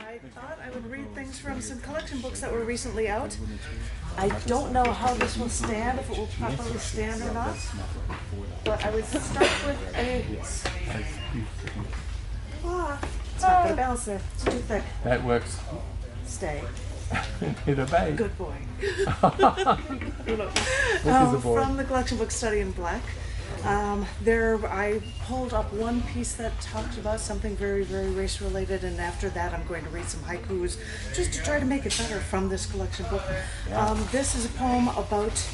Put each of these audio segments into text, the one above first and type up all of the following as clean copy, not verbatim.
I thought I would read things from some collection books that were recently out. I don't know how this will stand, if it will properly stand or not, but I would start with a... It's not going to balance there. It's too thick. That works. Stay. It obeyed. Good boy. What is the board? From the collection book Study in Black. I pulled up one piece that talked about something very, very race related, and after that I'm going to read some haikus just to try to make it better from this collection book. This is a poem about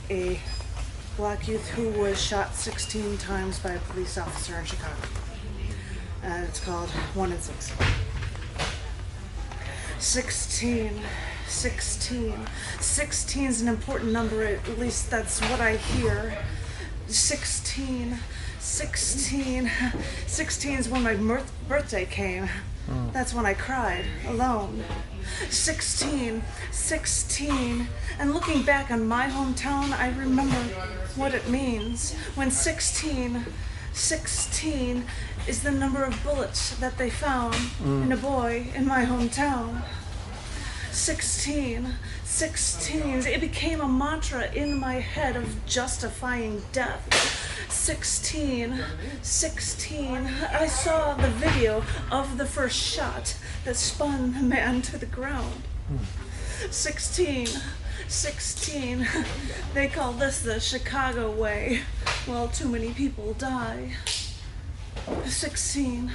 a black youth who was shot 16 times by a police officer in Chicago. And it's called 1 in 6. 16. 16 is an important number, at least that's what I hear. 16 is when my birthday came. That's when I cried, alone. 16, and looking back on my hometown, I remember what it means when 16 is the number of bullets that they found in a boy in my hometown. 16, it became a mantra in my head of justifying death. 16, I saw the video of the first shot that spun the man to the ground. 16, they call this the Chicago way. Well, too many people die. 16,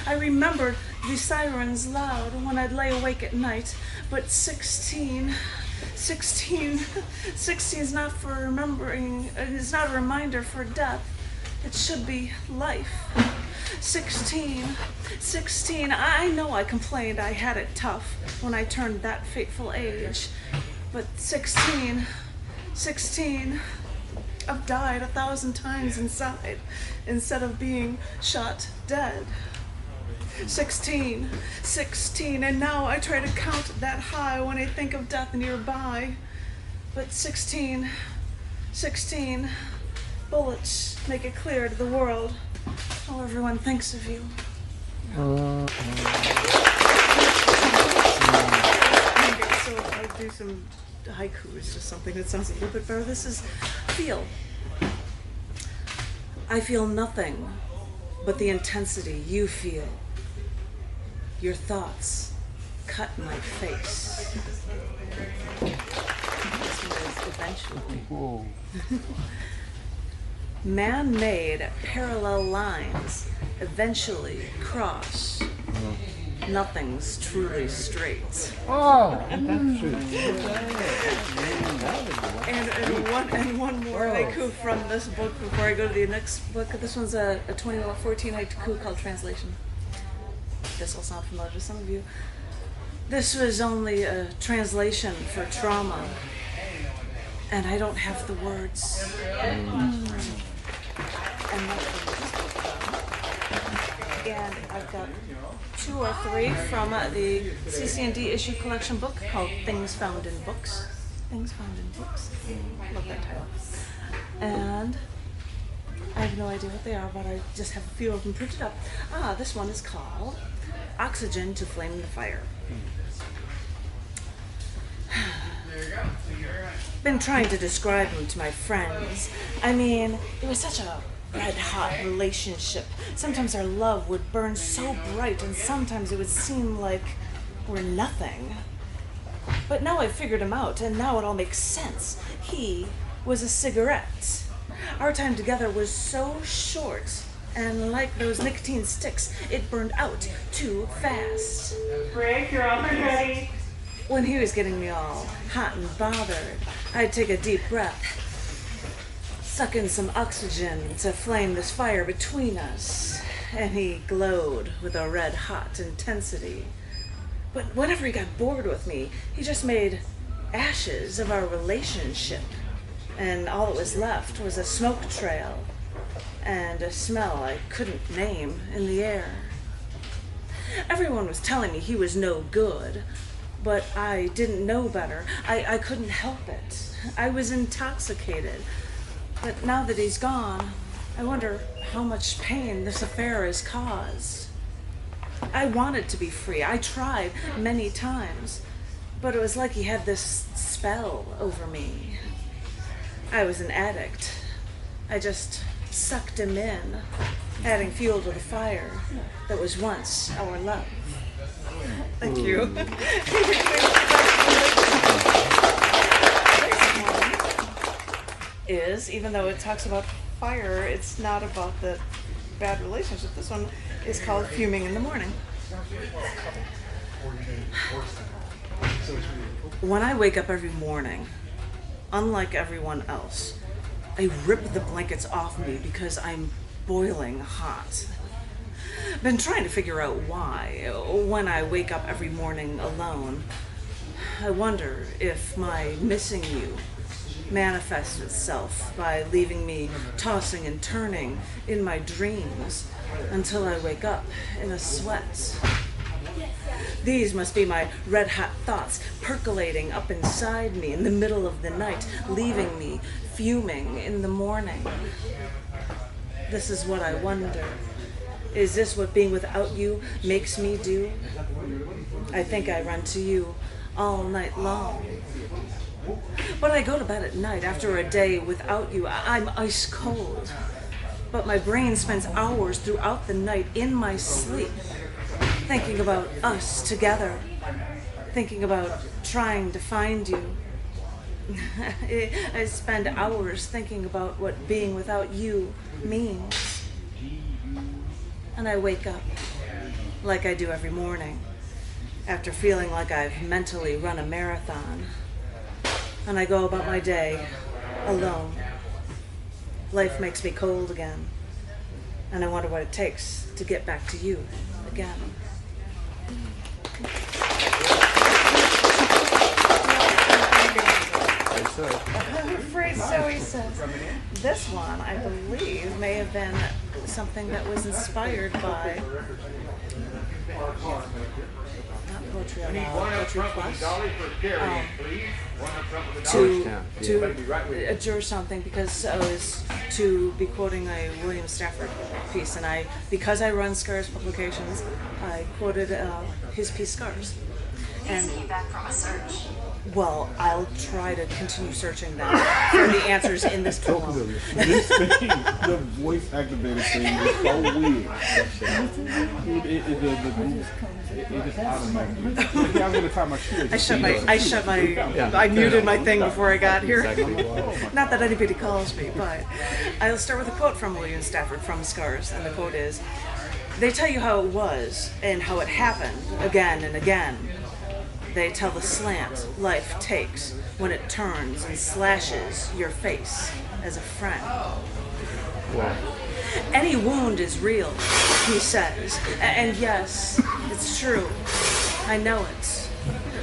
I remembered the sirens loud when I'd lay awake at night, but 16 is not for remembering, it's not a reminder for death, it should be life. 16, I know I complained I had it tough when I turned that fateful age, but 16, I've died 1,000 times inside instead of being shot dead. 16, and now I try to count that high when I think of death nearby. But 16, bullets make it clear to the world how everyone thinks of you. So I'll do some haikus or something that sounds a little bit better. This is feel. I feel nothing but the intensity you feel. Your thoughts cut my face. This one is eventually. Whoa. Man-made parallel lines eventually cross. Nothing's truly straight. Oh, that's true. And one more haiku from this book before I go to the next book. This one's a 2014 haiku called Translation. This will sound familiar to some of you. This was only a translation for trauma, and I don't have the words. And that's from this book, though. And I've got 2 or 3 from the cc&d issue collection book called Things Found in Books. Things Found in Books. I love that title. And I have no idea what they are, but I just have a few of them printed up. This one is called Oxygen to Flame the Fire. Been trying to describe him to my friends. I mean, it was such a red-hot relationship. Sometimes our love would burn so bright, and sometimes it would seem like we're nothing. But now I've figured him out, and now it all makes sense. He was a cigarette. Our time together was so short, and like those nicotine sticks, it burned out too fast. Break, you're off and ready. When he was getting me all hot and bothered, I'd take a deep breath, suck in some oxygen to flame this fire between us, and he glowed with a red-hot intensity. But whenever he got bored with me, he just made ashes of our relationship, and all that was left was a smoke trail and a smell I couldn't name in the air. Everyone was telling me he was no good, but I didn't know better. I couldn't help it. I was intoxicated. But now that he's gone, I wonder how much pain this affair has caused. I wanted to be free. I tried many times, but it was like he had this spell over me. I was an addict. I just sucked him in, adding fuel to the fire that was once our love. Thank you. Is, even though it talks about fire, it's not about the bad relationship. This one is called Fuming in the Morning. When I wake up every morning, unlike everyone else, I rip the blankets off me because I'm boiling hot. Been trying to figure out why. When I wake up every morning alone, I wonder if my missing you manifests itself by leaving me tossing and turning in my dreams until I wake up in a sweat. These must be my red-hot thoughts percolating up inside me in the middle of the night, leaving me fuming in the morning. This is what I wonder. Is this what being without you makes me do? I think I run to you all night long. When I go to bed at night after a day without you, I'm ice cold. But my brain spends hours throughout the night in my sleep, thinking about us together, thinking about trying to find you. I spend hours thinking about what being without you means. And I wake up, like I do every morning, after feeling like I've mentally run a marathon. And I go about my day alone. Life makes me cold again. And I wonder what it takes to get back to you again. I'm afraid so, he says. This one, I believe, may have been something that was inspired by not Poetry Out Loud, Poetry Plus, or something, because I was to be quoting a William Stafford piece, and because I run Scars Publications, I quoted his piece Scars. And back from a search. Well, I'll try to continue searching that for the answers in this poem. This thing, the voice activated thing is so weird. It just automatically. I was gonna tie my shoes. I muted my thing before I got here. Not that anybody calls me, but I'll start with a quote from William Stafford from Scars, and the quote is, "They tell you how it was and how it happened again and again. They tell the slant life takes when it turns and slashes your face as a friend. Wow. Any wound is real," he says, and yes, it's true. I know it.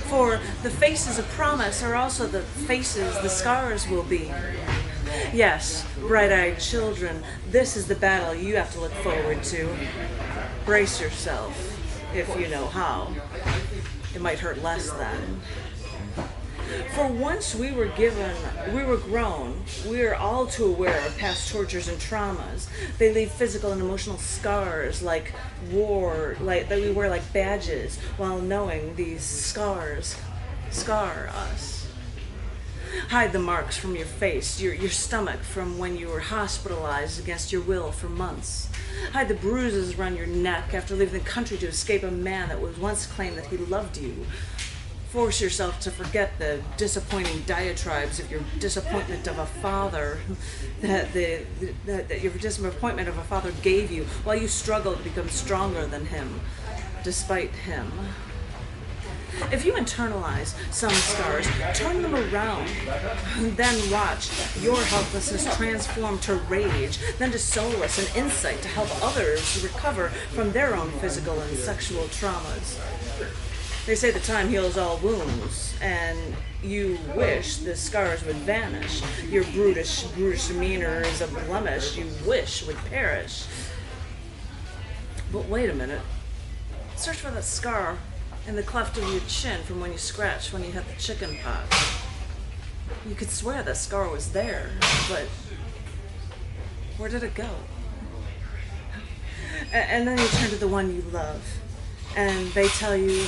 For the faces of promise are also the faces the scars will be. Yes, bright-eyed children, this is the battle you have to look forward to. Brace yourself, if you know how. It might hurt less then. For once we were grown, we are all too aware of past tortures and traumas. They leave physical and emotional scars that we wear like badges, while knowing these scars scar us. Hide the marks from your face, your stomach from when you were hospitalized against your will for months. Hide the bruises around your neck after leaving the country to escape a man that was once claimed that he loved you. Force yourself to forget the disappointing diatribes of your disappointment of a father that your disappointment of a father gave you while you struggled to become stronger than him, despite him. If you internalize some scars, turn them around, then watch your helplessness transform to rage, then to solace and insight to help others recover from their own physical and sexual traumas. They say that time heals all wounds, and you wish the scars would vanish. Your brutish demeanor is a blemish you wish would perish. But wait a minute. Search for that scar in the cleft of your chin from when you scratched when you had the chicken pox. You could swear that scar was there, but where did it go? And then you turn to the one you love. and they tell you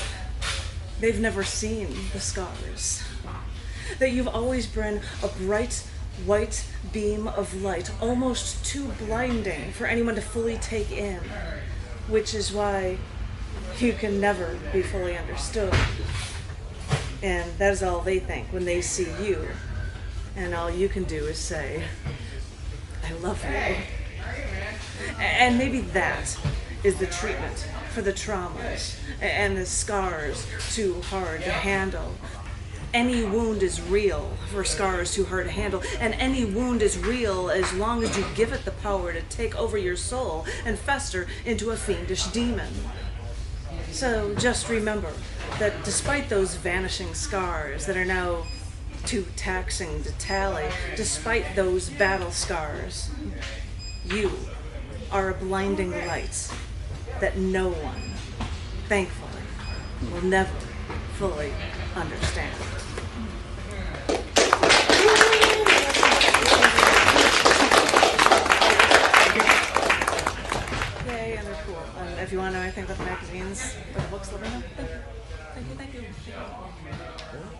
they've never seen the scars. That you've always been a bright, white beam of light, almost too blinding for anyone to fully take in, which is why you can never be fully understood. And that is all they think when they see you, and all you can do is say, I love you. And maybe that is the treatment for the traumas and the scars too hard to handle. Any wound is real for scars too hard to handle, and any wound is real as long as you give it the power to take over your soul and fester into a fiendish demon. So just remember that despite those vanishing scars that are now too taxing to tally, despite those battle scars, you are a blinding light that no one, thankfully, will never fully understand. Yay, and they're cool. And if you want to know anything about the magazines or the books, let me know. Thank you. Thank you. Thank you.